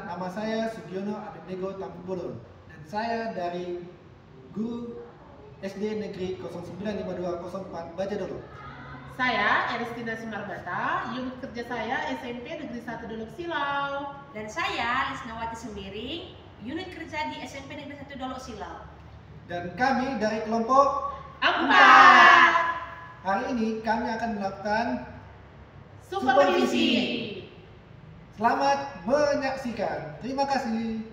nama saya Sugiono Abednego Tampulun dan saya dari Guru SD Negeri 095204 Bajadolo. Saya Eristina Simarbata, unit kerja saya SMP Negeri 1 Dolok Silau. Dan saya Lisnawati Sembiring, unit kerja di SMP Negeri 1 Dolok Silau. Dan kami dari kelompok 4. Hari ini kami akan melakukan Supervisi. Selamat menyaksikan. Terima kasih.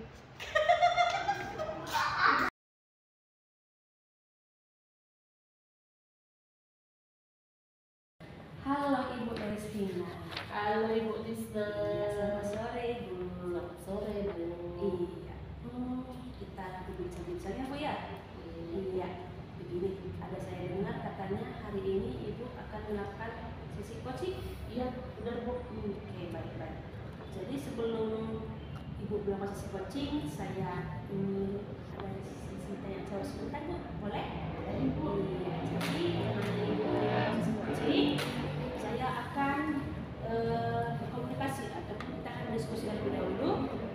Halo Ibu Eristina. Halo Ibu Lisna. Selamat sore Ibu. Selamat sore Bu. Iya. Kita bincang-bincang ya Bu ya. Iya. Begini, ada saya dengar katanya hari ini Ibu akan melakukan sesi coaching. Iya, benar Bu. Oke, baik-baik. Jadi sebelum Ibu melakukan sesi coaching, saya ada sesi tanya jawab sebentar Bu. Boleh? Iya. Jadi mengenai Ibu sesi coaching, saya akan berkomunikasi ataupun kita akan diskusi lebih dahulu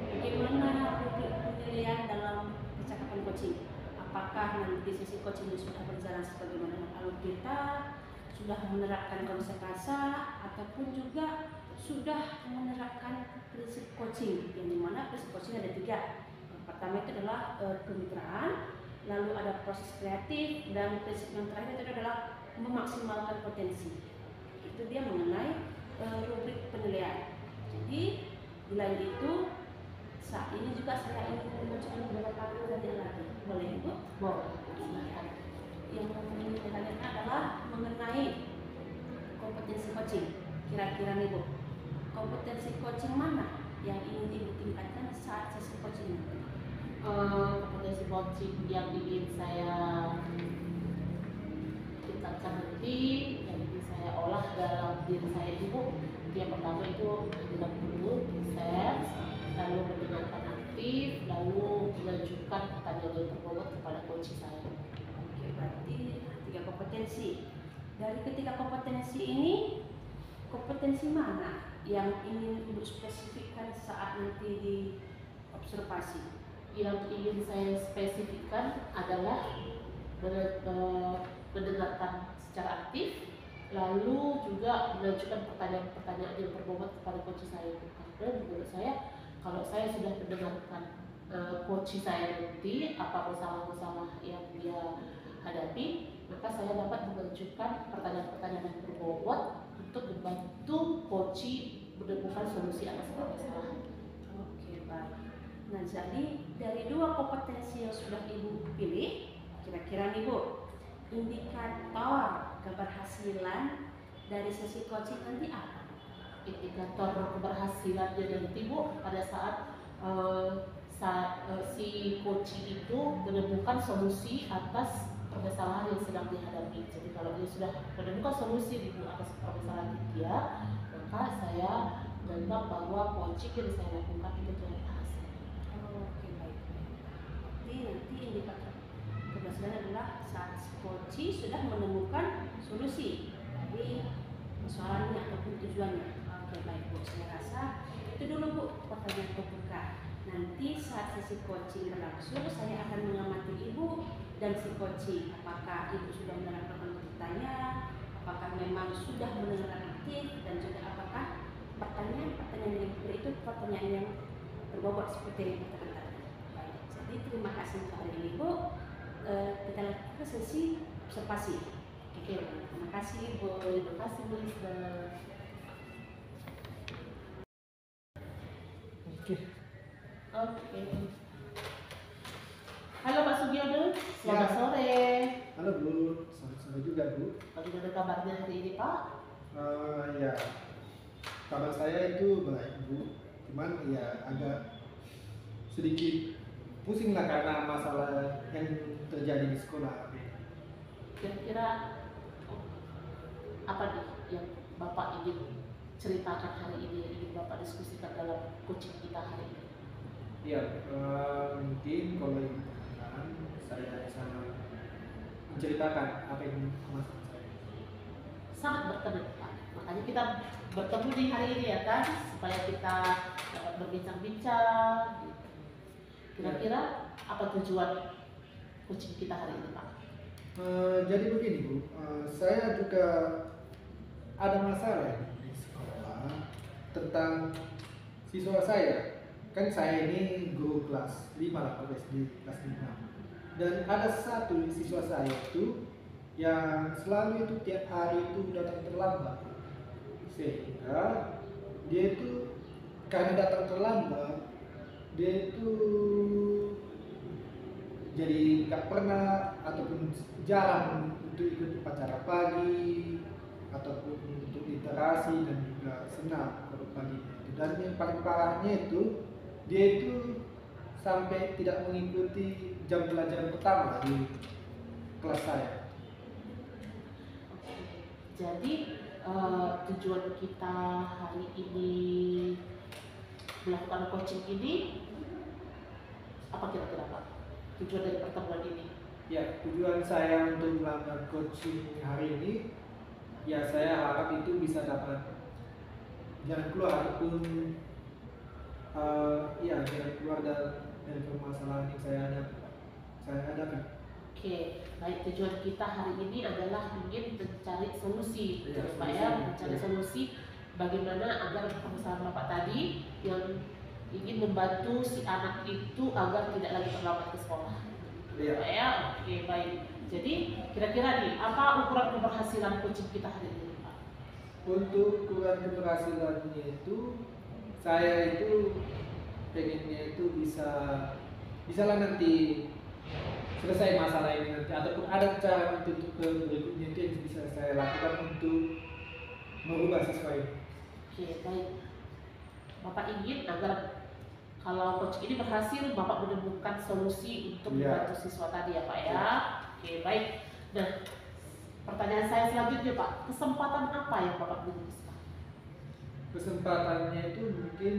bagaimana rubrik penilaian dalam percakapan coaching. Apakah nanti sesi coaching ini sudah berjalan sebagaimana yang alur kita, sudah menerapkan konsep rasa, ataupun juga sudah menerapkan prinsip coaching, yang dimana prinsip coaching ada 3. Yang pertama itu adalah kemitraan, lalu ada proses kreatif, dan prinsip yang terakhir itu adalah memaksimalkan potensi. Itu dia mengenai rubrik penilaian. Jadi di lain itu saat ini juga saya ingin menunjukkan beberapa penilaian lagi. Boleh Ibu? Boleh. Yang ingin ditanyakan adalah mengenai kompetensi coaching. Kira-kira nih Bu, kompetensi coaching mana yang ingin Ibu tingkatkan saat sesi coaching nanti? Kompetensi coaching yang ingin saya tingkatkan nanti, yang ingin saya olah dalam diri saya Ibu. Yang pertama itu adalah dulu research, lalu mendengarkan aktif, lalu mengajukan pertanyaan yang berbobot kepada coach saya. Oke, berarti 3 kompetensi. Dari ketiga kompetensi ini, kompetensi mana yang ingin Ibu spesifikkan saat nanti di observasi? Yang ingin saya spesifikkan adalah mendengarkan secara aktif, lalu juga mengajukan pertanyaan-pertanyaan yang berbobot kepada coach saya. Karena menurut saya, kalau saya sudah mendengarkan coach saya nanti apa masalah-masalah yang dia hadapi, maka saya dapat mengajukan pertanyaan-pertanyaan yang berbobot untuk membantu coach menemukan solusi atas permasalahan. Oke, baik. Nah, jadi dari 2 kompetensi yang sudah Ibu pilih, kira-kira nih Bu, indikator keberhasilan dari sesi coaching nanti apa? Indikator keberhasilannya nanti Bu pada saat si coach itu menemukan solusi atas permasalahan yang sedang dihadapi. Jadi kalau dia sudah menemukan solusi di atas permasalahan dia, maka saya menganggap bahwa coaching yang saya lakukan itu telah berhasil. Oke, baik. Jadi nanti indikator keberhasilan adalah saat coach sudah menemukan solusi dari persoalannya ataupun tujuannya. Oke, baik Bu. Saya rasa itu dulu Bu pertanyaan pembuka. Nanti saat sesi coaching berlangsung, saya akan mengamati Ibu dan si coaching. Apakah Ibu sudah menerapkan untuk bertanya, apakah memang sudah mendengarkan aktif, dan juga apakah pertanyaan-pertanyaan yang diberi itu pertanyaan yang berbobot seperti yang kita katakan. Baik, jadi terima kasih untuk hari ini Bu. Kita lanjut ke sesi observasi. Oke, terima kasih Ibu. Terima kasih Bu Lisna. Oke. Halo Pak Sugiono, selamat sore. Halo Bu, selamat sore juga Bu. Bagaimana kabarnya hari ini Pak? Ya, kabar saya itu baik Bu. Cuman ya agak sedikit pusing lah karena masalah yang terjadi di sekolah. Kira-kira apa nih yang Bapak ingin ceritakan hari ini, yang ingin Bapak diskusikan dalam coaching kita hari ini? Ya, mungkin kalau yang pertanyaan saya bisa menceritakan apa yang maksud saya. Sangat berkenan Pak. Makanya kita bertemu di hari ini ya kan, supaya kita dapat berbincang-bincang. Gitu. Kira-kira apa tujuan coaching kita hari ini, Pak? Jadi begini Bu, saya juga ada masalah di sekolah tentang siswa saya. Kan saya ini guru kelas 5 lah, SD kelas 5. Dan ada satu siswa saya itu yang selalu itu tiap hari itu datang terlambat. Sehingga dia itu karena datang terlambat, dia itu jadi nggak pernah ataupun jarang untuk ikut upacara pagi ataupun untuk literasi dan juga senam kalau paginya itu. Dan yang paling parahnya itu dia itu sampai tidak mengikuti jam pelajaran pertama di kelas saya. Oke. Jadi tujuan kita hari ini melakukan coaching ini apa kira-kira, Pak? Tujuan dari pertemuan ini? Ya, tujuan saya untuk melakukan coaching hari ini, ya saya harap itu bisa dapat jalan keluar ataupun ya jalan keluar dari permasalahan yang saya hadapi. Oke, baik, tujuan kita hari ini adalah ingin mencari solusi, Iya, supaya solusi. mencari Iya. solusi bagaimana agar perusahaan Bapak tadi yang ingin membantu si anak itu agar tidak lagi terlambat ke sekolah. Iya. Ya, oke, baik. Jadi kira-kira nih, apa ukuran keberhasilan coaching kita hari ini, Pak? Untuk ukuran keberhasilannya itu, saya itu pengennya itu bisa lah nanti selesai masalah ini nanti ataupun ada cara untuk ke berikutnya itu yang bisa saya lakukan untuk merubah siswa ini. Oke, baik. Bapak ingin agar kalau coaching ini berhasil, Bapak menemukan solusi untuk Iya. membantu siswa tadi ya, Pak ya. Oke, baik. Nah, pertanyaan saya selanjutnya, Pak, kesempatan apa yang Bapak miliki sekarang? Kesempatannya itu mungkin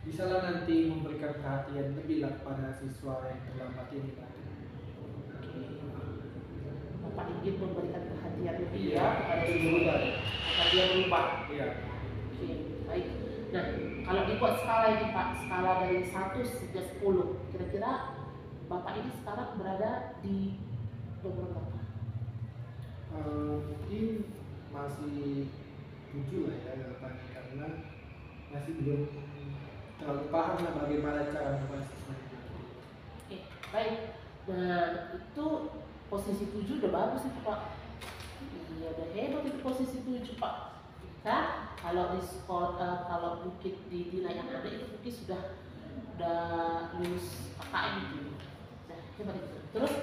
bisalah nanti memberikan perhatian lebih lah pada siswa yang terlambat ini nanti. Bapak ingin memberikan perhatian lebih Iya, ya kepada itu siswa berubah. agar dia berubah. Iya. Oke, baik. Nah, kalau dibuat skala ini, Pak, skala dari 1 hingga 10, kira-kira Bapak ini sekarang berada di nomor berapa? Mungkin masih 7 lah ya jawabannya karena masih belum terlalu paham lah bagaimana cara membahas siswa ini. Oke, baik. Nah, itu posisi 7 udah bagus itu, Pak. Iya, udah hebat itu posisi 7, Pak. Kan kalau di sekolah, kalau mungkin di nilai anak-anak itu mungkin sudah lulus KKM gitu. Nah, hebat itu. Terus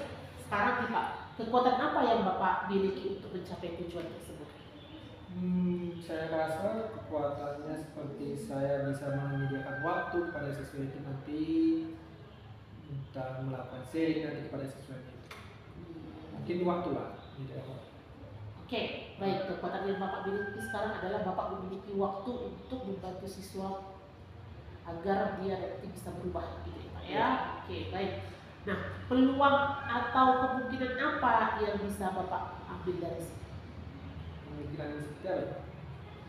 sekarang nih, Pak, kekuatan apa yang Bapak miliki untuk mencapai tujuan tersebut? Saya rasa kekuatannya seperti saya bisa menyediakan waktu kepada siswa itu nanti entah melakukan sharing nanti kepada siswa itu. Mungkin waktu lah, tidak waktu. Oke, baik. Kekuatan yang Bapak miliki sekarang adalah Bapak memiliki waktu untuk membantu siswa agar dia nanti bisa berubah, gitu ya, Pak ya. Oke, baik. Nah, peluang atau kemungkinan apa yang bisa Bapak ambil dari sini? Kemungkinan seperti apa?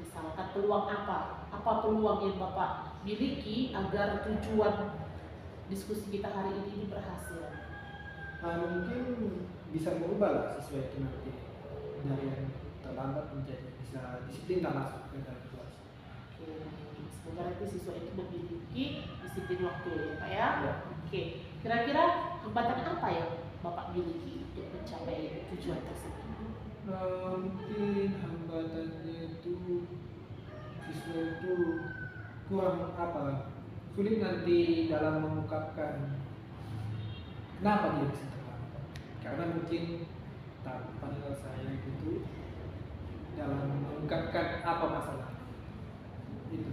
Misalkan peluang apa? Apa peluang yang Bapak miliki agar tujuan diskusi kita hari ini berhasil? Mungkin bisa merubah lah siswa itu nanti dari yang terlambat menjadi bisa disiplin dan masuk ke dalam kelas. Oke, semoga nanti siswa itu memiliki disiplin waktu ya, Pak ya. Ya. Oke, kira-kira hambatan apa yang Bapak miliki untuk mencapai tujuan tersebut? Mungkin hambatannya itu siswa itu kurang sulit nanti dalam mengungkapkan kenapa dia bisa terlambat karena mungkin pada saya itu dalam mengungkapkan apa masalah itu.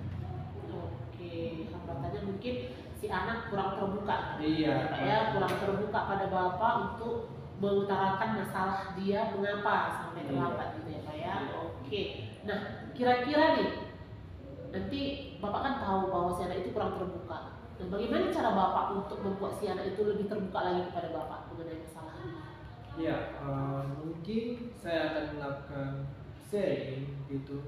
Oke, hambatannya mungkin si anak kurang terbuka. Iya, Pak ya, kurang terbuka pada Bapak untuk mengutarakan masalah dia mengapa sampai terlambat gitu ya, Pak ya. Oke. Nah, kira-kira nih nanti Bapak kan tahu bahwa si anak itu kurang terbuka. Nah, bagaimana cara Bapak untuk membuat si anak itu lebih terbuka lagi kepada Bapak mengenai masalahnya? Ya, mungkin saya akan melakukan sharing gitu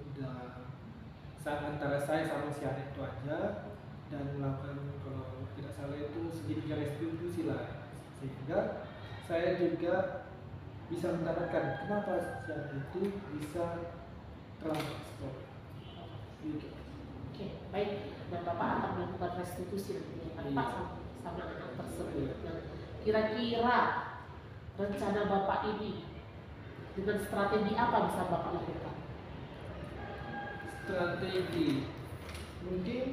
antara saya sama si anak itu aja, dan melakukan kalau tidak salah itu segitiga restitusi lah, sehingga saya juga bisa mendapatkan kenapa si anak itu bisa terlambat sekolah gitu. Oke, baik. Dan Bapak akan melakukan restitusi nanti ya kan Iya. Pak sama anak tersebut. Nah, kira-kira rencana Bapak ini dengan strategi apa bisa Bapak lakukan? Strategi mungkin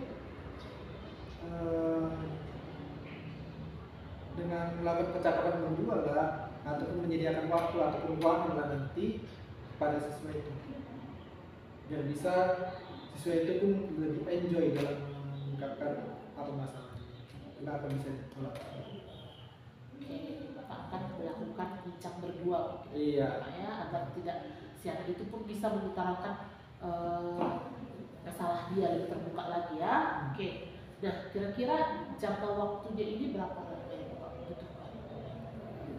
dengan melakukan percakapan berdua lah, ataupun menyediakan waktu ataupun uang lah nanti pada siswa itu, biar bisa siswa itu pun lebih enjoy dalam mengungkapkan apa masalahnya, kenapa bisa ditolak. Oke, Bapak akan melakukan bincang berdua mungkin, Iya. Pak ya, agar tidak si anak itu pun bisa mengutarakan masalah dia lebih terbuka lagi ya. Oke. Nah, kira-kira jangka waktunya ini berapa lama yang Bapak butuhkan?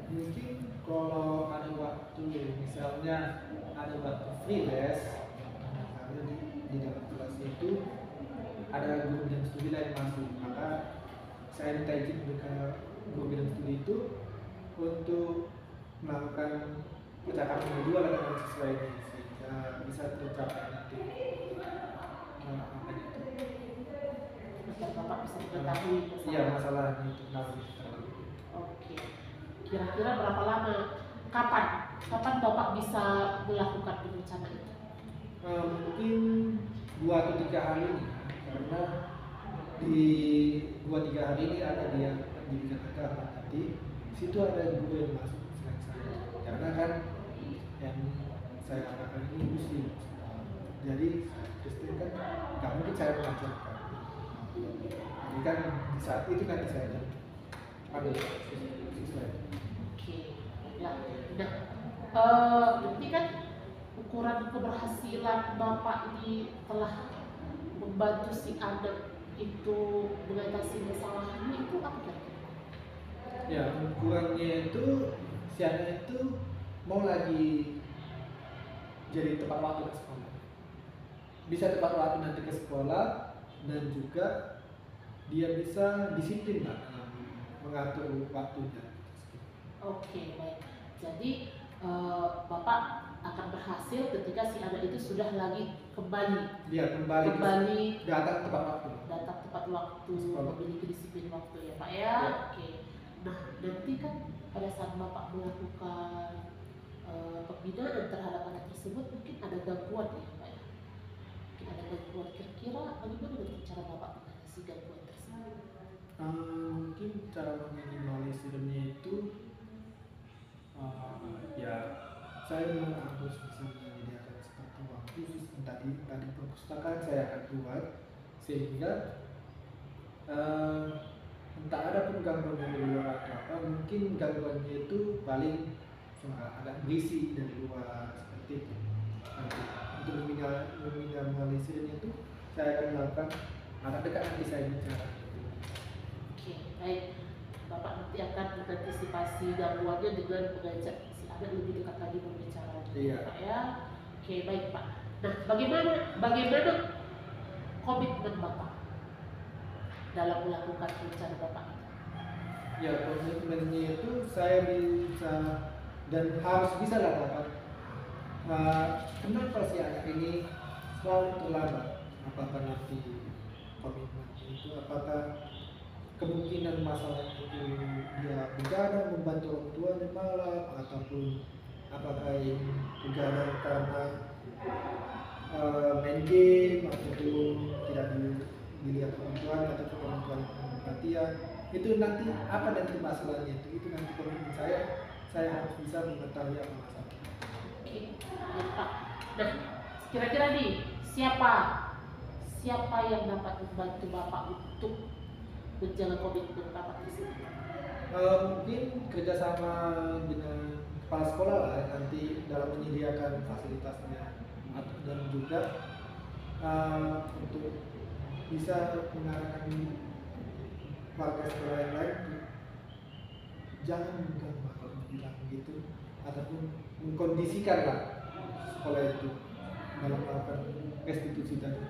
Mungkin kalau ada waktu, misalnya ada waktu free les, misalnya di dalam kelas itu ada guru bidang studi lain masuk, maka saya minta izin ke guru bidang studi itu untuk melakukan percakapan berdua dengan siswa ini, sehingga bisa tercapai nanti apa itu. Agar Bapak bisa mengetahui Iya, masalah itu nanti. Oke. Kira-kira berapa lama? Kapan Bapak bisa melakukan rencana itu? Mungkin 2 atau 3 hari ini, karena di 2-3 hari ini ada dia pendidikan agama, nanti situ ada guru yang masuk selain saya, karena kan yang saya katakan ini muslim, jadi Kristen kan nggak mungkin saya mengajarkan, jadi kan di saat itu nanti saya ada siswa. Oke. Ya. Nah, berarti kan ukuran keberhasilan Bapak ini telah membantu si anak itu mengatasi masalahnya itu apa kira-kira? Ya, ukurannya itu si anak itu mau lagi jadi tepat waktu ke sekolah, bisa tepat waktu nanti ke sekolah, dan juga dia bisa disiplin lah dalam mengatur waktunya. Oke, baik. Jadi Bapak akan berhasil ketika si anak itu sudah lagi kembali Dia kembali datang tepat waktu. datang tepat waktu, Sekolah. memiliki disiplin waktu ya Pak ya. Ya. Oke. Nah, nanti kan pada saat Bapak melakukan pembinaan terhadap anak tersebut mungkin ada gangguan ya Pak ya. Mungkin ada gangguan. Kira-kira bagaimana nanti cara Bapak mengatasi gangguan tersebut? Mungkin cara meminimalisirnya itu ya saya memang harus bisa menyediakan seperti waktu tadi perpustakaan saya akan buat, sehingga entah ada pun gangguan dari luar atau apa, mungkin gangguannya itu paling cuma agak berisi dari luar seperti itu. Nanti untuk meminimalisirnya itu saya akan melakukan agak dekat nanti saya bicara. Oke, baik. Bapak nanti akan mengantisipasi gangguannya dengan mengajak si anak lebih dekat lagi berbicara, Iya. Pak ya. Oke, baik Pak. Nah, bagaimana komitmen Bapak dalam melakukan rencana Bapak itu? Ya, komitmennya itu saya bisa dan harus bisa lah dapat. Kenapa si anak ini selalu terlambat? Apakah nanti komitmennya itu, apakah kemungkinan masalah itu dia begadang membantu orang tuanya malam, ataupun apakah ini begadang karena main game, ataupun tidak dilihat orang tuanya ataupun orang tuanya perhatian, itu nanti apa nanti masalahnya itu nanti komitmen saya harus bisa mengetahui apa masalahnya. Oke, baik Pak. Nah, kira-kira nih siapa yang dapat membantu Bapak untuk menjaga komitmen Bapak di sini? Mungkin kerjasama dengan kepala sekolah lah nanti dalam menyediakan fasilitasnya, dan juga untuk bisa mengarahkan warga sekolah yang lain jangan mengganggu kalau bilang begitu, ataupun mengkondisikan lah sekolah itu dalam melakukan restitusi tadi.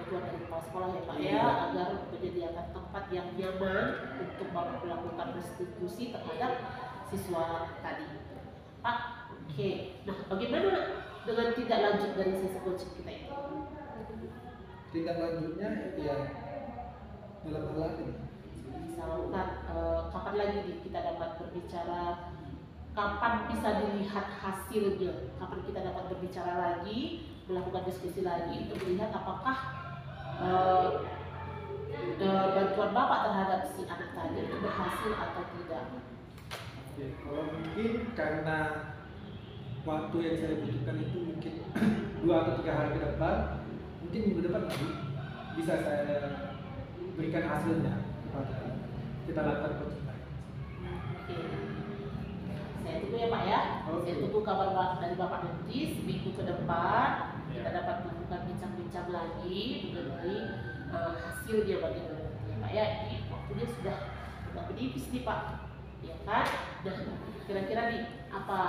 bantuan dari kepala sekolah ya Pak ya, Iya. agar menyediakan tempat yang nyaman untuk Bapak melakukan restitusi terhadap siswa tadi. Pak, oke. Nah, bagaimana dengan tindak lanjut dari sesi coaching kita ini? Tindak lanjutnya ya dalam hal ini. Misalkan kapan lagi nih kita dapat berbicara, kapan bisa dilihat hasilnya, kapan kita dapat berbicara lagi, melakukan diskusi lagi untuk melihat apakah bantuan Bapak terhadap si anak tadi itu berhasil atau tidak. Ya, kalau mungkin karena waktu yang saya butuhkan itu mungkin 2 atau 3 hari ke depan, mungkin minggu depan lagi bisa saya berikan hasilnya kepada kita lakukan coaching lagi. Oke. Saya tunggu ya Pak ya. Oke. Saya tunggu kabar dari Bapak nanti seminggu ke depan kita dapat melakukan bincang-bincang lagi mengenai hasilnya bagaimana ya Pak ya. Ini waktunya sudah menipis nih Pak, ya kan? Dan kira-kira nih apa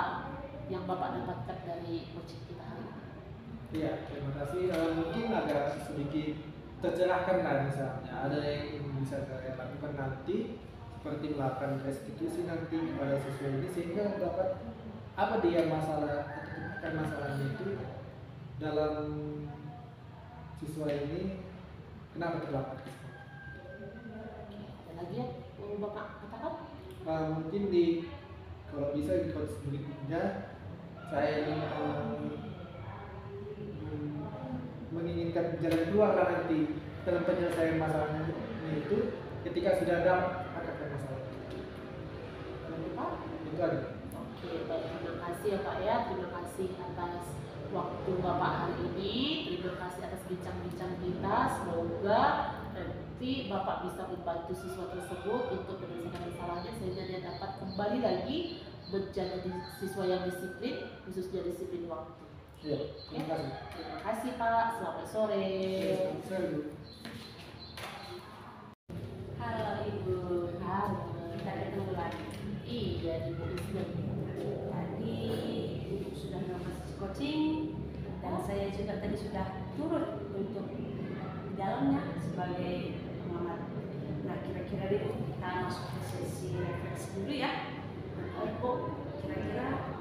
yang Bapak dapatkan dari coaching kita hari ini? Iya, terima kasih. Mungkin agak sedikit tercerahkan lah, misalnya ada yang bisa saya lakukan nanti seperti melakukan restitusi nanti kepada siswa ini sehingga dapat apa dia masalah atau masalahnya itu dalam siswa ini kenapa terlambat ke sekolah. Ada lagi yang mau Bapak katakan? Mungkin kalau bisa di coach berikutnya saya ingin menginginkan jalan keluar lah nanti dalam penyelesaian masalahnya itu ketika sudah ada akar masalah. Pak? Itu aja. Oke, baik, terima kasih ya Pak ya. Terima kasih atas waktu Bapak hari ini. Terima kasih atas bincang-bincang kita. Semoga nanti Bapak bisa membantu siswa tersebut untuk menyelesaikan masalahnya sehingga dia dapat kembali lagi menjadi siswa yang disiplin, khususnya disiplin waktu. Ya, terima kasih. Terima kasih Pak. Selamat sore. Halo Ibu. Halo. Kita ketemu lagi. Iya, Ibu Ismail. Tadi Ibu sudah melakukan coaching dan saya juga tadi sudah turut untuk di dalamnya sebagai pengamat. Nah, kira-kira Ibu kita masuk ke sesi refleksi dulu ya. Ibu, kira-kira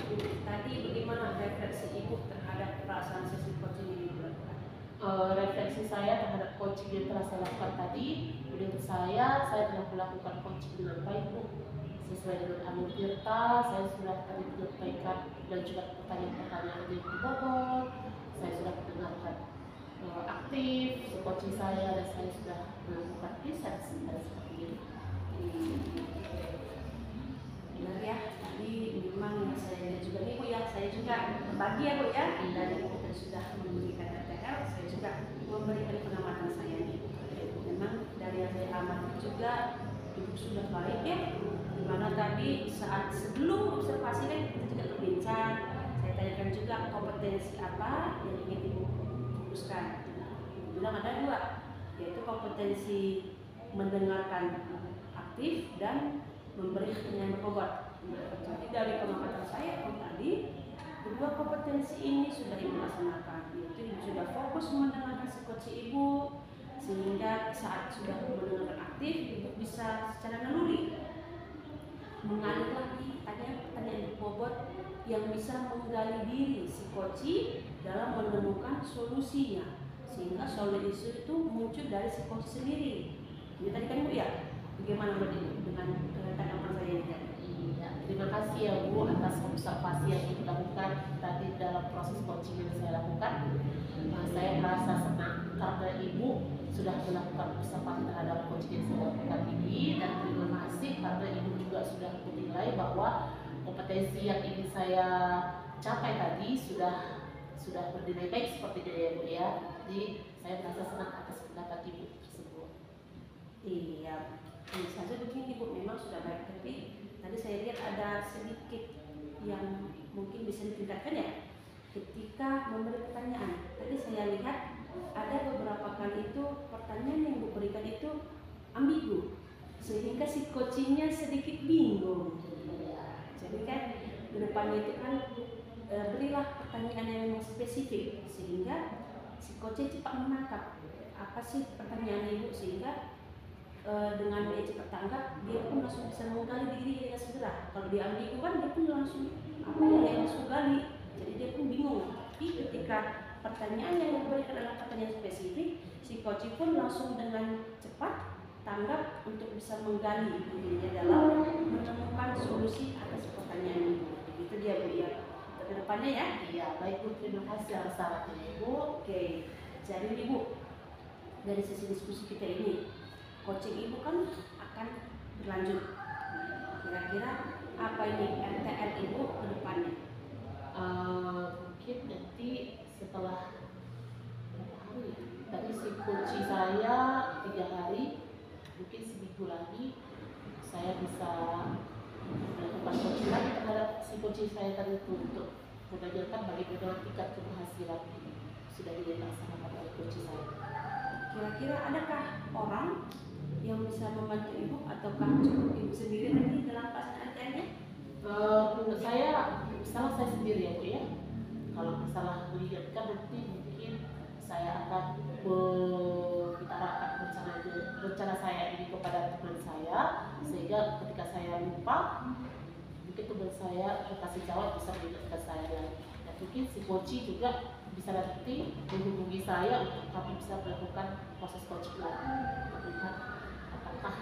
tadi bagaimana refleksi Ibu terhadap perasaan sesi coaching ini dilakukan? Refleksi saya terhadap coaching yang telah saya lakukan tadi, menurut saya telah melakukan coaching dengan baik Bu. Sesuai dengan Amir Tirta, saya sudah tadi menyampaikan dan juga pertanyaan-pertanyaan yang berbobot, saya sudah mendengarkan aktif coaching saya dan saya sudah melakukan riset seperti ini. Benar ya, tadi memang saya lihat juga nih Bu ya, saya juga berbagi ya Bu ya, dan Ibu tadi sudah memberikan RTL, saya juga memberikan pengamatan saya nih. Memang dari yang saya amati juga Ibu sudah baik ya, dimana tadi saat sebelum observasi kan kita juga berbincang, saya tanyakan juga kompetensi apa yang ingin Ibu fokuskan. Ibu bilang ada 2, yaitu kompetensi mendengarkan aktif dan memberi yang berobat. Jadi dari pengamatan saya tadi, kedua kompetensi ini sudah Ibu laksanakan. Yaitu Ibu sudah fokus mendengarkan si coach Ibu, sehingga saat sudah mendengarkan aktif, Ibu bisa secara naluri mengalir lagi pertanyaan berbobot yang bisa menggali diri si coach dalam menemukan solusinya, sehingga solusi itu muncul dari si coach sendiri. Ini tadi kan Bu ya, bagaimana menurut Ibu dengan tanggapan saya ini tadi? Iya, terima kasih ya Bu atas observasi yang Ibu lakukan tadi dalam proses coaching yang saya lakukan. Saya merasa senang karena Ibu sudah melakukan observasi terhadap coaching yang saya lakukan ini, dan terima kasih karena Ibu juga sudah menilai bahwa kompetensi yang ingin saya capai tadi sudah bernilai baik seperti itu ya Bu ya. Jadi saya merasa senang atas pendapat Ibu tersebut. Iya, tentu saja begini Bu, memang sudah baik, tapi tadi saya lihat ada sedikit yang mungkin bisa ditingkatkan ya. Ketika memberi pertanyaan, tadi saya lihat ada beberapa kali itu pertanyaan yang Bu berikan itu ambigu, sehingga si coachingnya sedikit bingung. Jadi kan ke depannya itu kan berilah pertanyaan yang memang spesifik, sehingga si coaching cepat menangkap apa apa sih pertanyaan ibu, sehingga dengan dia cepat tanggap, dia pun langsung bisa menggali diri dengan segera. Kalau dia ambigu kan dia pun langsung apa ya yang harus gali, jadi dia pun bingung. Tapi ketika pertanyaan yang diberikan adalah pertanyaan spesifik, si coach pun langsung dengan cepat tanggap untuk bisa menggali dirinya dalam menemukan solusi atas pertanyaan ibu. Itu dia Bu ya. Ke depannya ya. Iya, baik Bu, terima kasih atas sarannya Ibu. Oke, jadi Ibu, dari sesi diskusi kita ini, coaching Ibu kan akan berlanjut. Nah, kira-kira apa ini MTN Ibu ke depannya? Mungkin nanti setelah berapa hari ya? Tadi si kunci saya 3 hari, mungkin seminggu lagi saya bisa melakukan coaching lagi terhadap si kunci saya tadi itu untuk menanyakan bagaimana tingkat keberhasilan sudah dilaksanakan oleh kunci saya. Kira-kira adakah orang yang bisa membantu Ibu ataukah cukup Ibu sendiri nanti dalam pelaksanaan MTN-nya? Menurut saya, salah saya sendiri ya Bu ya. Kalau misalnya mengingatkan nanti mungkin saya akan mengutarakan rencana saya ini kepada teman saya, sehingga ketika saya lupa mungkin teman saya kasih jawab bisa mengingatkan saya lagi. Dan mungkin si coach juga bisa nanti menghubungi saya untuk kami bisa melakukan proses coaching lagi untuk melihat apakah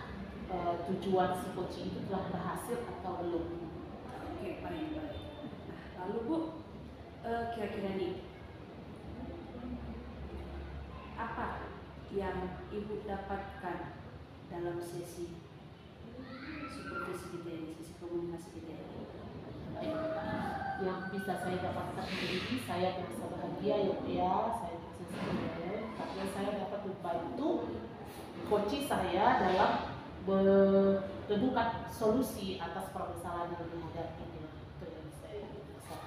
tujuan si coach itu telah berhasil atau belum. Oke, baik. Nah, lalu Bu, kira-kira nih apa yang Ibu dapatkan dalam sesi supervisi kita ini, sesi komunikasi kita ini? Baik, yang bisa saya dapatkan dari ini, saya merasa bahagia ya, saya merasa senang karena saya dapat membantu coach saya dalam menemukan solusi atas permasalahan yang dihadapi. Itu yang saya rasa.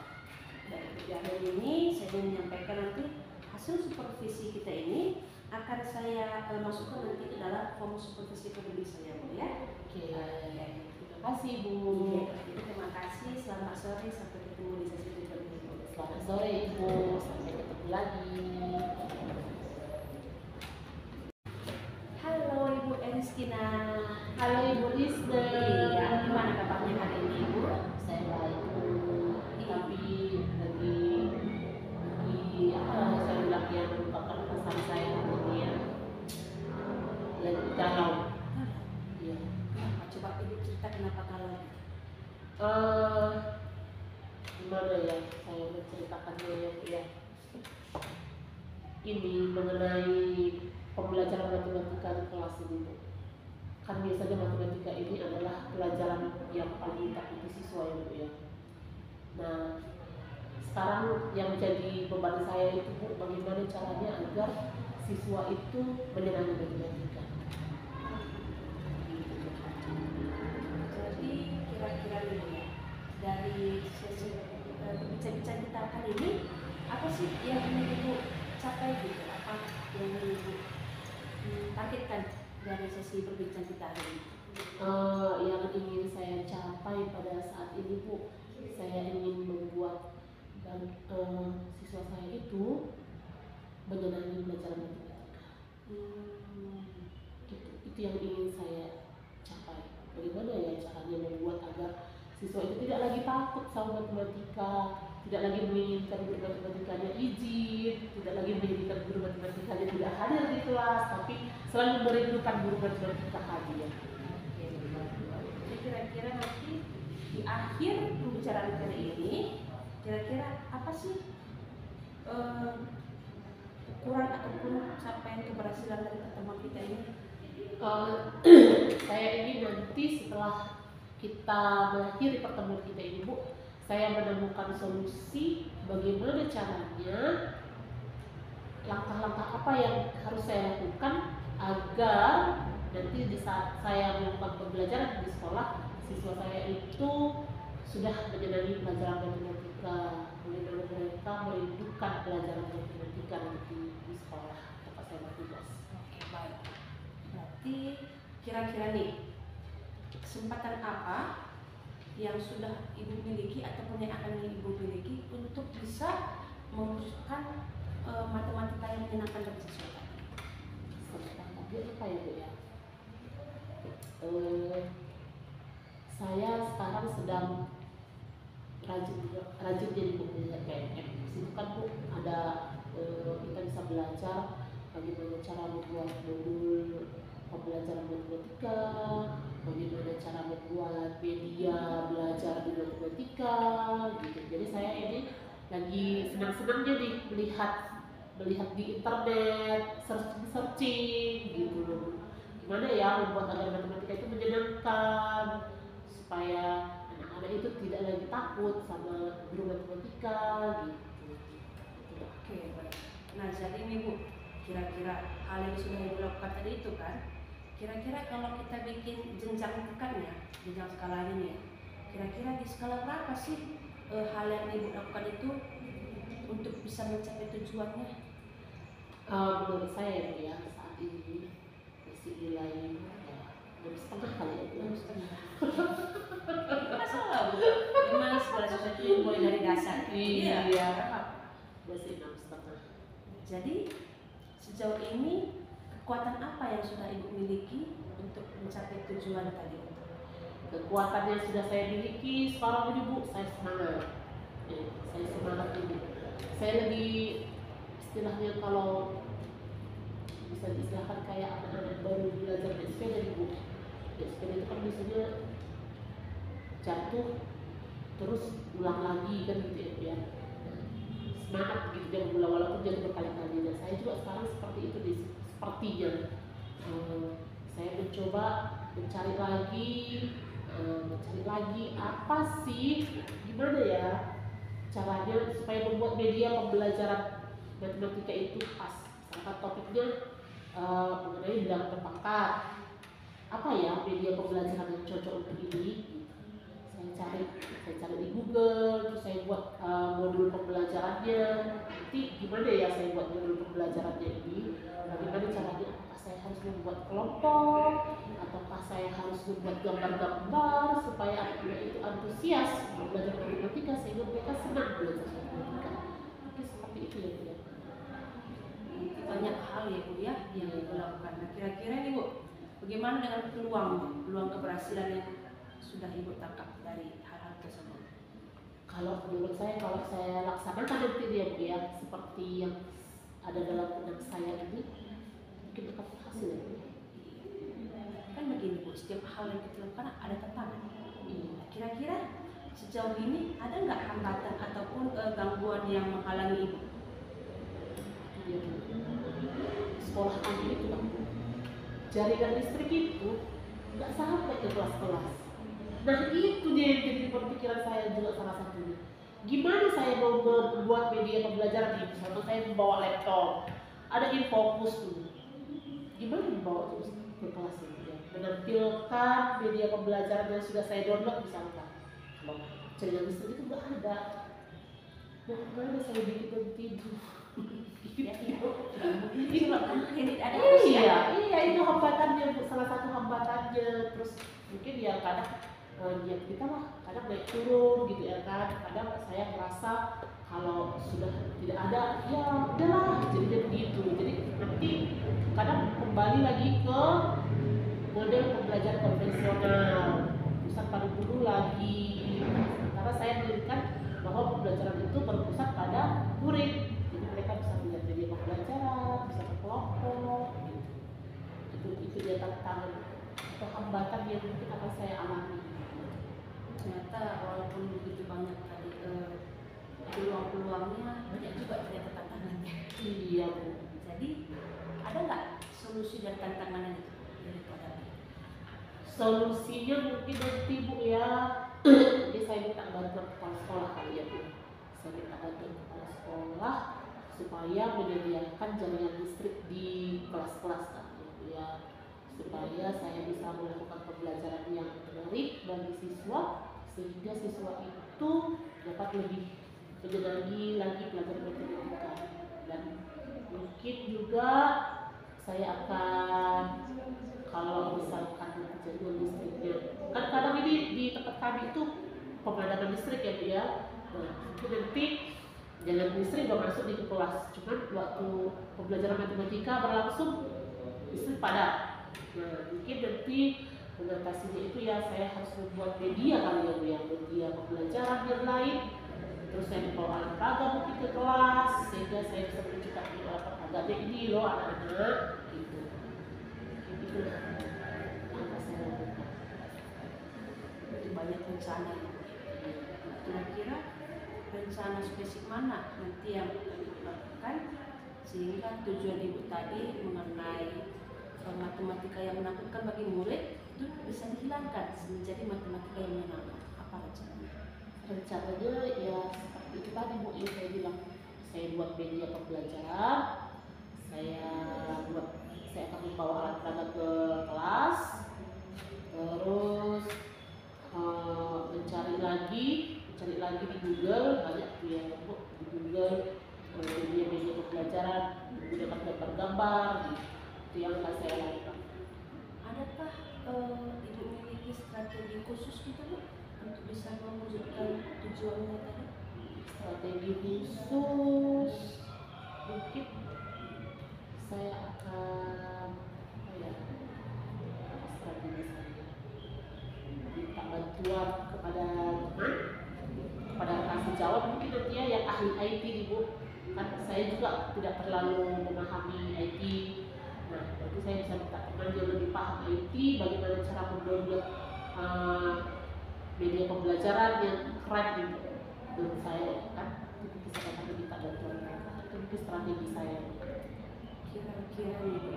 Dan kegiatan ini saya ingin menyampaikan nanti hasil supervisi kita ini akan saya masukkan nanti ke dalam form supervisi ekonomi saya Bu ya. Oke, terima kasih Bu. Terima kasih, selamat sore, sampai ketemu di sesi berikutnya. Selamat sore Ibu, sampai ketemu lagi. Halo Ibu Eristina. Halo Ibu Lisna. Iya, gimana kabarnya hari ini Ibu? Saya baik Bu, tapi lagi apa saya bilang ya, melupakan pesan saya ini ya, lagi galau. Iya. Kenapa? Coba Ibu cerita kenapa kalau Gimana ya saya menceritakannya ya. Ini mengenai pembelajaran matematika di kelas ini Bu. Kan biasanya matematika ini adalah pelajaran yang paling ditakuti siswa ya Bu ya. Nah, sekarang yang menjadi beban saya itu Bu, bagaimana caranya agar siswa itu menyenangi matematika. jadi kira-kira nih ya, dari sesi berbincang-bincang kita kali ini, apa sih yang ingin Ibu capai gitu? Apa yang ingin Ibu targetkan dari sesi berbincang kita hari ini? Yang ingin saya capai pada saat ini Bu, saya ingin membuat dan siswa saya itu menyenangi belajar matematika. Itu yang ingin saya capai. Bagaimana ya caranya membuat agar siswa itu tidak lagi takut sama matematika, tidak lagi menginginkan guru matematikanya izin, tidak lagi menginginkan guru matematikanya tidak hadir di kelas, tapi selalu merindukan guru matematika hadir. Jadi kira-kira nanti di akhir pembicaraan kali ini, kira-kira apa sih ukuran ataupun capaian keberhasilan dari pertemuan kita ini? Saya ingin nanti setelah kita mengakhiri pertemuan kita ini Bu, saya menemukan solusi bagaimana caranya, langkah-langkah apa yang harus saya lakukan agar nanti di saat saya melakukan pembelajaran di sekolah, siswa saya itu sudah menyenangi pelajaran matematika, bagaimana mereka merindukan pelajaran matematika nanti di sekolah tempat saya bertugas. Oke, baik. Berarti kira-kira nih, kesempatan apa yang sudah Ibu miliki ataupun yang akan Ibu miliki untuk bisa mewujudkan matematika yang menyenangkan bagi siswa tadi? ya Bu ya? Saya sekarang sedang rajin jadi guru PNM. Di situ kan Bu ada kita bisa belajar bagaimana cara membuat modul pembelajaran matematika, bagaimana cara membuat media belajar di matematika, gitu. Jadi saya ini lagi senang-senangnya nih melihat di internet, searching gitu loh. Gimana ya membuat agar matematika itu menyenangkan, supaya anak-anak itu tidak lagi takut sama guru matematika gitu. Oke, baik. Nah, jadi ini Bu, kira-kira hal yang sudah Ibu lakukan tadi itu kan, kira-kira kalau kita bikin jenjang tingkatnya, jenjang skalanya nih ya, kira-kira di skala berapa sih hal yang Ibu lakukan itu untuk bisa mencapai tujuannya? Menurut saya ya saat ini masih nilai ya, 6,5 kali ya. 6,5. Masalah Bu, memang segala sesuatu yang mulai dari dasar. Iya. Masih 6,5. Jadi sejauh ini kekuatan apa yang sudah Ibu miliki untuk mencapai tujuan tadi? Kekuatan yang sudah saya miliki sekarang ini Bu, saya semangat. Saya semangat ini. Saya lebih istilahnya kalau bisa diistilahkan kayak anak-anak baru belajar naik sepeda nih Bu. Naik sepeda itu kan biasanya jatuh terus ulang lagi kan gitu ya Bu ya. Semangat gitu jangan ulang walaupun jadi berkali-kali. Dan saya juga sekarang seperti itu nih, sepertinya saya mencoba mencari lagi apa sih gimana ya caranya supaya membuat media pembelajaran matematika itu pas. Misalkan topiknya mengenai bilangan berpangkat, apa ya media pembelajaran yang cocok untuk ini. Saya cari di Google, terus saya buat modul pembelajarannya. Nanti gimana ya saya buat modul pembelajarannya ini? Bagaimana caranya? Apakah saya harus membuat kelompok, ataukah saya harus membuat gambar-gambar supaya anak-anak itu antusias belajar matematika sehingga mereka senang belajar matematika. Mungkin seperti itu ya Bu ya. Banyak hal ya Bu ya yang Ibu lakukan. Nah, kira-kira nih Bu, bagaimana dengan peluang keberhasilan yang sudah Ibu tangkap dari hal-hal tersebut? Kalau menurut saya, kalau saya laksanakan nanti dia Bu ya, seperti yang ada dalam benak saya ini, mungkin akan berhasil ya Bu. Kan begini Bu, setiap hal yang kita lakukan ada tantangan. Kira-kira sejauh ini ada nggak hambatan ataupun gangguan yang menghalangi Ibu? Iya Bu. Sekolah kami itu Pak Bu, jaringan listrik itu nggak sampai ke kelas-kelas. Nah itu dia yang jadi perpikiran saya juga salah satunya. Gimana saya mau membuat media pembelajaran ini? Misalnya saya membawa laptop, ada infocus tuh. Gimana membawa terus ke kelas itu ya? Menampilkan media pembelajaran yang sudah saya download misalkan. Kalau jaringan listrik itu nggak ada. Nah gimana saya bikin nanti itu? Ya, Ibu, ada Iya itu hambatannya Bu, salah satu hambatannya. Terus mungkin ya kadang niat kita lah kadang naik turun gitu ya kan. Kadang saya merasa kalau sudah tidak ada ya udahlah jadinya begitu. Jadi nanti kadang kembali lagi ke model pembelajaran konvensional, pusat pada guru lagi. Karena saya melihat bahwa pembelajaran itu berpusat pada murid. Jadi mereka bisa melihat media pembelajaran, bisa berkelompok gitu. Itu dia tantangan atau hambatan yang mungkin akan saya alami. Ternyata walaupun begitu banyak tadi peluang-peluangnya, banyak juga ternyata tantangannya. Iya Bu. Jadi ada nggak solusi dari tantangan itu dari hadapi? Solusinya mungkin nanti Bu ya. Jadi saya minta bantuan kepala sekolah kali ya Bu. Saya minta bantuan kepala sekolah supaya menyediakan jaringan listrik di kelas-kelas kan ya, supaya saya bisa melakukan pembelajaran yang menarik bagi siswa sehingga siswa itu dapat lebih menyenangi lagi pelajaran matematika. Dan mungkin juga saya akan kalau misalkan jaringan listriknya kan kadang ini di tempat kami itu pemadaman listrik ya Bu ya. Nah mungkin nanti jaringan listrik nggak masuk di kelas, cuman waktu pembelajaran matematika berlangsung listrik padam. Nah, mungkin nanti mengatasinya itu ya saya harus membuat media kali ya Bu, ya, media pembelajaran yang lain. Terus saya membawa alat peraga mungkin ke kelas sehingga saya bisa menunjukkan alat peraganya ini loh anak-anak gitu. Itu yang saya lakukan. Itu banyak rencana. Kira-kira rencana spesifik mana nanti yang akan dilakukan sehingga tujuan ibu tadi mengenai matematika yang menakutkan bagi murid itu bisa dihilangkan menjadi matematika yang menyenangkan. Apa rencananya? Rencananya ya seperti itu tadi Bu, yang saya bilang, saya buat media pembelajaran, saya akan membawa alat peraga ke kelas, terus mencari lagi di Google, banyak tuh ya Bu, di Google media pembelajaran menggunakan gambar-gambar gitu. Itu yang akan saya lakukan. Adakah ibu memiliki strategi khusus gitu Bu untuk bisa mewujudkan tujuannya tadi? Strategi khusus mungkin saya akan strategi saya minta bantuan kepada teman, kepada rekan sejawat mungkin nanti ya yang ahli IT Ibu, kan saya juga tidak terlalu memahami IT. Nah, nanti saya bisa minta teman yang lebih paham IT, bagaimana cara mendownload media pembelajaran yang keren gitu. Menurut saya kan itu bisa akan minta bantuan mereka. Itu mungkin strategi saya. Kira-kira nih Bu,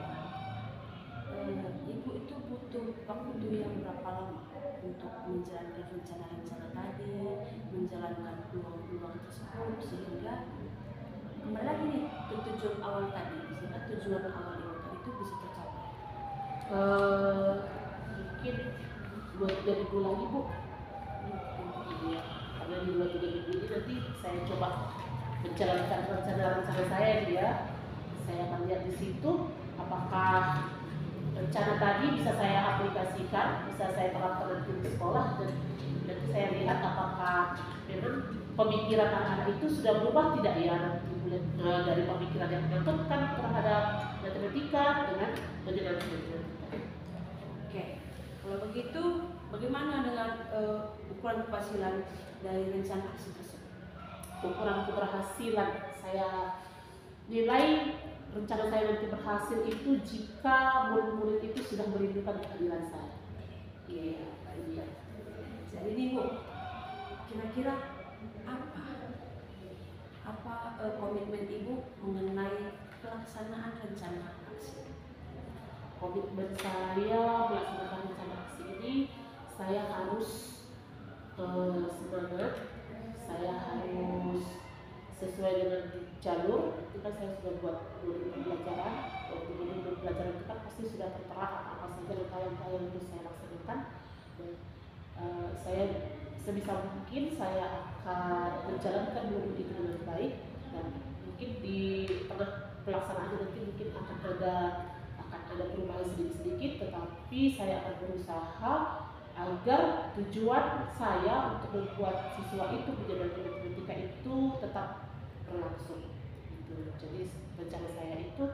ibu itu butuh waktu yang berapa lama untuk menjalankan rencana-rencana tadi, menjalankan peluang-peluang tersebut sehingga kembali lagi nih ke tujuan awal tadi, sehingga tujuan awal ibu tadi itu bisa tercapai. Mungkin 2-3 minggu lagi Bu. Iya, karena di 2-3 minggu ini nanti saya coba menjalankan rencana-rencana saya dia. Saya akan lihat di situ apakah rencana tadi bisa saya aplikasikan, bisa saya terapkan nanti di sekolah, dan nanti saya lihat apakah memang pemikiran anak-anak itu sudah berubah tidak ya nanti dari pemikiran yang menentukan terhadap matematika dengan matematika. Oke, kalau begitu bagaimana dengan ukuran keberhasilan dari rencana aksi tersebut? Ukuran keberhasilan saya nilai rencana saya nanti berhasil itu jika murid-murid itu sudah merindukan kehadiran saya. Iya, iya. Jadi nih Bu, kira-kira apa komitmen ibu mengenai pelaksanaan rencana aksi? Komitmen saya melaksanakan rencana aksi ini, saya harus semangat, saya harus sesuai dengan jalur. Itu kan saya sudah buat unit pembelajaran. Waktu unit pembelajaran itu kan pasti sudah tertera apa saja langkah-langkah yang harus saya laksanakan. Dan saya sebisa mungkin saya akan menjalankan unit itu dengan baik, dan mungkin di tengah pelaksanaan nanti mungkin akan ada perubahan sedikit-sedikit, tetapi saya akan berusaha agar tujuan saya untuk membuat siswa itu menjadi matematika itu tetap berlangsung. Gitu. Jadi rencana saya itu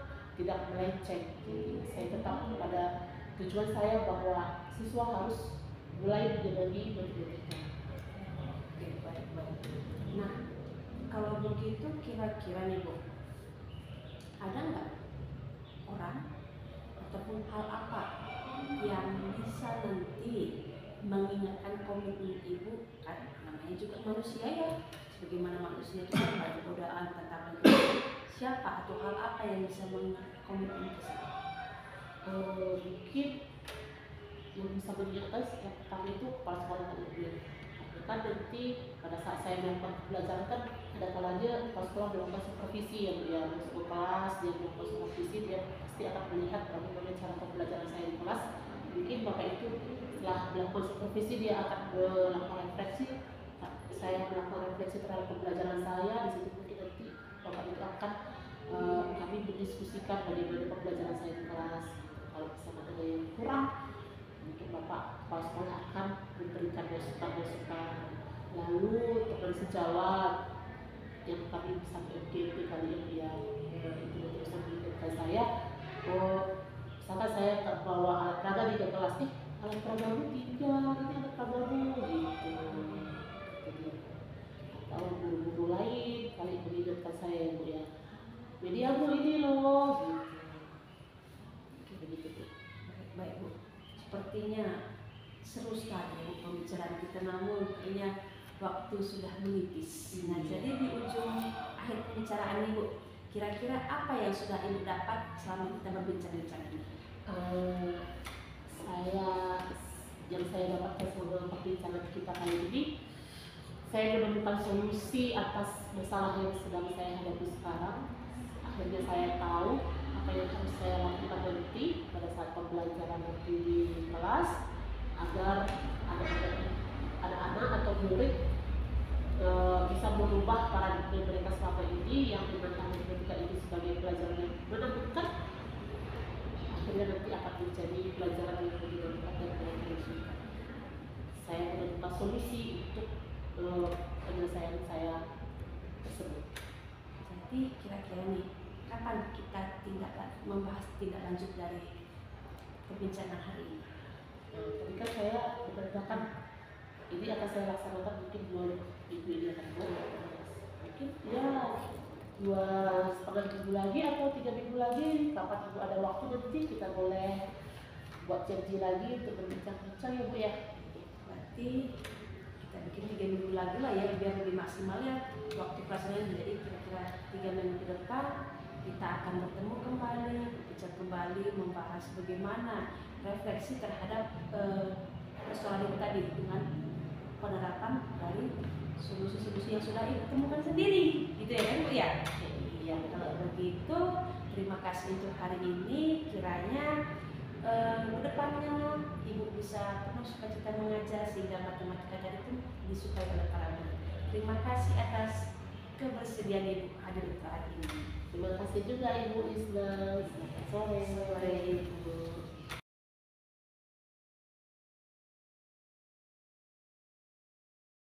tidak melenceng. Jadi saya tetap pada tujuan saya bahwa siswa harus mulai menjadi matematika. Oke, baik. Nah, kalau begitu kira-kira nih Bu, ada nggak orang ataupun hal apa yang bisa nanti mengingatkan komitmen ibu? Kan namanya juga manusia ya, sebagaimana manusia itu kan ada godaan, tantangan. Siapa atau hal apa yang bisa mengingatkan komitmen tersebut? Mungkin yang bisa mengingatkan yang pertama itu kepala sekolah kalian. Kan nanti pada saat saya melakukan pembelajaran kan ada kalanya kepala sekolah melakukan supervisi, yang dia masuk ke kelas, dia melakukan supervisi, dia pasti akan melihat bagaimana cara pembelajaran saya di kelas. Mungkin bapak itu setelah melakukan supervisi dia akan melakukan refleksi. Saya melakukan refleksi terhadap pembelajaran saya di situ, mungkin nanti bapak itu akan kami berdiskusikan bagaimana pembelajaran saya di kelas. Kalau misalnya ada yang kurang, mungkin bapak kepala sekolah akan memberikan masukan. Lalu teman sejawat yang kami bisa MGP kali ini ya itu bisa mengingatkan saya, misalkan saya terbawa alat alat peragamu 3, nanti alat peragamu gitu. Atau guru-guru lain kali mengingatkan saya ya Bu ya, mediamu ini loh gitu. Begitu Bu. Baik Bu, sepertinya seru sekali Bu pembicaraan kita, namun kayaknya waktu sudah menipis. Nah, jadi di ujung akhir pembicaraan ini Bu, kira-kira apa yang sudah Ibu dapat selama kita berbincang-bincang ini? Saya dapatkan selama perbincangan kita kali ini, saya menemukan solusi atas masalah yang sedang saya hadapi sekarang. Akhirnya saya tahu apa yang harus saya lakukan nanti pada saat pembelajaran nanti di kelas, agar anak-anak atau murid bisa merubah paradigma mereka selama ini yang memandang matematika ini sebagai pelajaran yang menakutkan, akhirnya nanti akan menjadi pelajaran yang lebih menyenangkan dan menyenangkan. Saya menemukan solusi untuk penyelesaian saya tersebut. Jadi kira-kira nih, kapan kita membahas tindak lanjut dari perbincangan hari ini? Tadi kan saya memberitakan ini akan saya laksanakan mungkin 2 minggu ini akan mungkin ya 2,5 minggu lagi atau 3 minggu lagi, kapan Ibu ada waktu nanti kita boleh buat janji lagi untuk berbincang-bincang ya Bu ya. Berarti kita bikin 3 minggu lagi lah ya, biar lebih maksimal ya waktu pelajarannya. Jadi kira-kira 3 minggu ke depan kita akan bertemu kembali, bicara kembali, membahas bagaimana refleksi terhadap persoalan itu tadi dengan penerapan dari solusi-solusi yang sudah Ibu temukan sendiri, gitu ya kan Bu ya? Iya, kalau begitu terima kasih untuk hari ini. Kiranya kedepannya Ibu bisa penuh sukacita mengajar sehingga matematika tadi pun disukai oleh para murid. Terima kasih atas kebersediaan Ibu hadir di hari ini. Terima kasih juga Ibu Isna. Selamat sore Ibu.